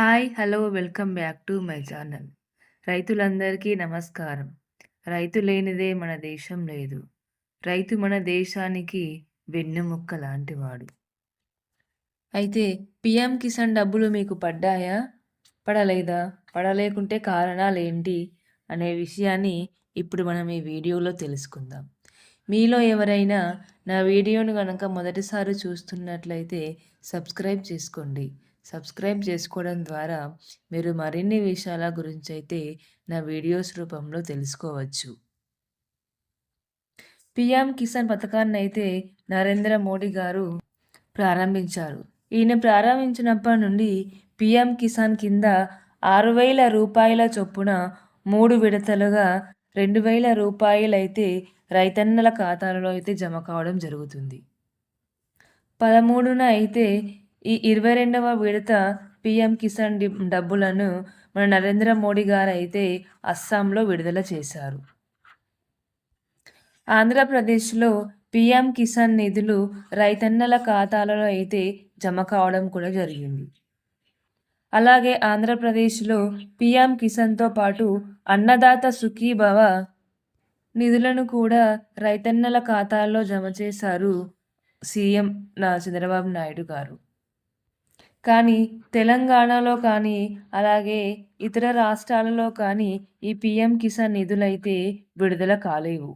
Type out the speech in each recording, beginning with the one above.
Hi! Hello! Welcome back to my channel. రైతులందరికీ నమస్కారం. రైతు లేనిదే మన దేశం లేదు. రైతు మన దేశానికి వెన్నెముక్క లాంటివాడు. అయితే పీఎం కిసాన్ డబ్బులు మీకు పడ్డాయా? పడలేదా? పడలేకుంటే కారణాలేంటి? అనే విషయాన్ని ఇప్పుడు మనం ఈ వీడియోలో తెలుసుకుందాం. మీలో ఎవరైనా నా వీడియోను గనక మొదటిసారి చూస్తున్నట్లయితే సబ్స్క్రైబ్ చేసుకోండి. సబ్స్క్రైబ్ చేసుకోవడం ద్వారా మీరు మరిన్ని విషయాల గురించైతే నా వీడియోస్ రూపంలో తెలుసుకోవచ్చు. పీఎం కిసాన్ పథకాన్నైతే నరేంద్ర మోడీ గారు ప్రారంభించారు. ఈయన ప్రారంభించినప్పటి నుండి పీఎం కిసాన్ కింద రూ. 6,000 చొప్పున 3 విడతలుగా రూ. 2,000 రైతన్నల ఖాతాలలో అయితే జమ కావడం జరుగుతుంది. 13న అయితే ఈ 22వ విడత పీఎం కిసాన్ డబ్బులను మన నరేంద్ర మోడీ గారైతే అస్సాంలో విడుదల చేశారు. ఆంధ్రప్రదేశ్‌లో పీఎం కిసాన్ నిధులు రైతన్నల ఖాతాలలో అయితే జమ కావడం కూడా జరిగింది. అలాగే ఆంధ్రప్రదేశ్‌లో పీఎం కిసాన్‌తో పాటు అన్నదాత సుఖీభవ నిధులను కూడా రైతన్నల ఖాతాల్లో జమ చేశారు సీఎం చంద్రబాబు నాయుడు గారు. కానీ తెలంగాణలో కానీ, అలాగే ఇతర రాష్ట్రాలలో కానీ ఈ పీఎం కిసాన్ నిధులైతే విడుదల కాలేవు.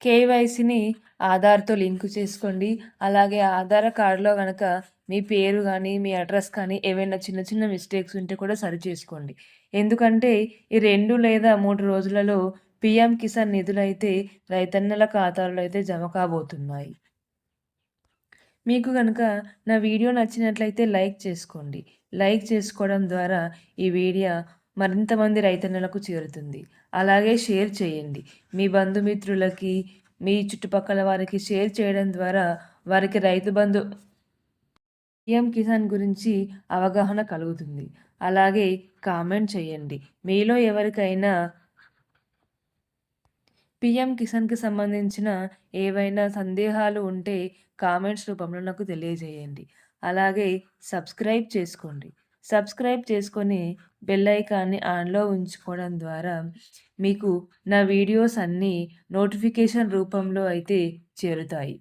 కేవైసీని ఆధార్‌తో లింక్ చేసుకోండి. అలాగే ఆధార్ కార్డ్‌లో గనక మీ పేరు గానీ, మీ అడ్రస్ కానీ ఏవైనా చిన్న చిన్న మిస్టేక్స్ ఉంటే కూడా సరిచేసుకోండి. ఎందుకంటే ఈ 2 లేదా 3 రోజులలో పీఎం కిసాన్ నిధులైతే రైతన్నల ఖాతాల్లో అయితే జమ కాబోతున్నాయి. మీకు గనుక నా వీడియో నచ్చినట్లయితే లైక్ చేసుకోండి. లైక్ చేసుకోవడం ద్వారా ఈ వీడియో మరింత మంది రైతన్నలకు చేరుతుంది. అలాగే షేర్ చేయండి. మీ బంధుమిత్రులకి, మీ చుట్టుపక్కల వారికి షేర్ చేయడం ద్వారా వారికి రైతు బంధు పీఎం కిసాన్ గురించి అవగాహన కలుగుతుంది. అలాగే కామెంట్ చేయండి. మీలో ఎవరికైనా పీఎం కిసాన్‌కి సంబంధించిన ఏవైనా సందేహాలు ఉంటే కామెంట్స్ రూపంలో నాకు తెలియజేయండి. అలాగే సబ్స్క్రైబ్ చేసుకోండి. సబ్స్క్రైబ్ చేసుకొని బెల్ ఐకాన్‌ని ఆన్‌లో ఉంచుకోవడం ద్వారా మీకు నా వీడియోస్ అన్నీ నోటిఫికేషన్ రూపంలో అయితే చేరుతాయి.